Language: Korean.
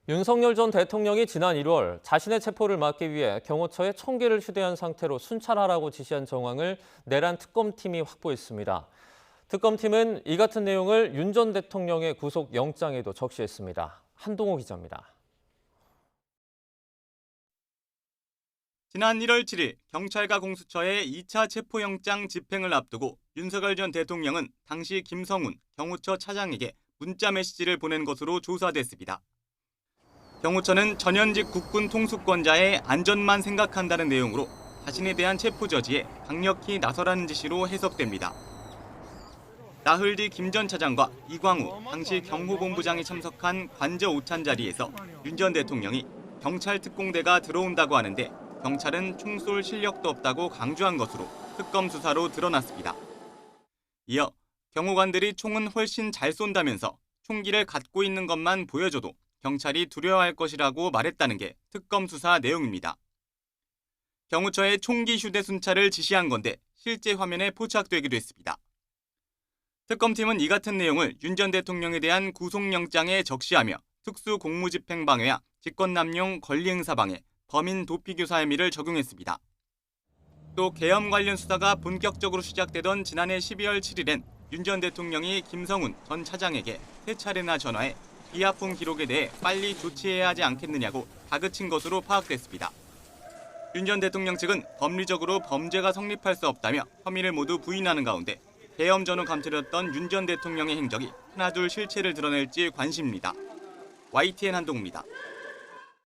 윤석열 전 대통령이 지난 1월 자신의 체포를 막기 위해 경호처에 총기를 휴대한 상태로 순찰하라고 지시한 정황을 내란 특검팀이 확보했습니다. 특검팀은 이 같은 내용을 윤 전 대통령의 구속영장에도 적시했습니다. 한동호 기자입니다. 지난 1월 7일 경찰과 공수처의 2차 체포영장 집행을 앞두고 윤석열 전 대통령은 당시 김성훈 경호처 차장에게 문자 메시지를 보낸 것으로 조사됐습니다. 경호처는 전현직 국군 통수권자의 안전만 생각한다는 내용으로 자신에 대한 체포 저지에 강력히 나서라는 지시로 해석됩니다. 나흘 뒤 김 전 차장과 이광우 당시 경호본부장이 참석한 관저 오찬 자리에서 윤 전 대통령이 경찰 특공대가 들어온다고 하는데 경찰은 총 쏠 실력도 없다고 강조한 것으로 특검 수사로 드러났습니다. 이어 경호관들이 총은 훨씬 잘 쏜다면서 총기를 갖고 있는 것만 보여줘도 경찰이 두려워할 것이라고 말했다는 게 특검 수사 내용입니다. 경호처에 총기 휴대 순찰을 지시한 건데 실제 화면에 포착되기도 했습니다. 특검팀은 이 같은 내용을 윤 전 대통령에 대한 구속영장에 적시하며 특수공무집행방해와 직권남용 권리행사방해, 범인 도피교사 혐의를 적용했습니다. 또 계엄 관련 수사가 본격적으로 시작되던 지난해 12월 7일엔 윤 전 대통령이 김성훈 전 차장에게 3차례나 전화해 비하폰 기록에 대해 빨리 조치해야 하지 않겠느냐고 다그친 것으로 파악됐습니다. 윤 전 대통령 측은 법리적으로 범죄가 성립할 수 없다며 혐의를 모두 부인하는 가운데 계엄 전후 감춰졌던 윤 전 대통령의 행적이 하나둘 실체를 드러낼지 관심입니다. YTN 한동우입니다.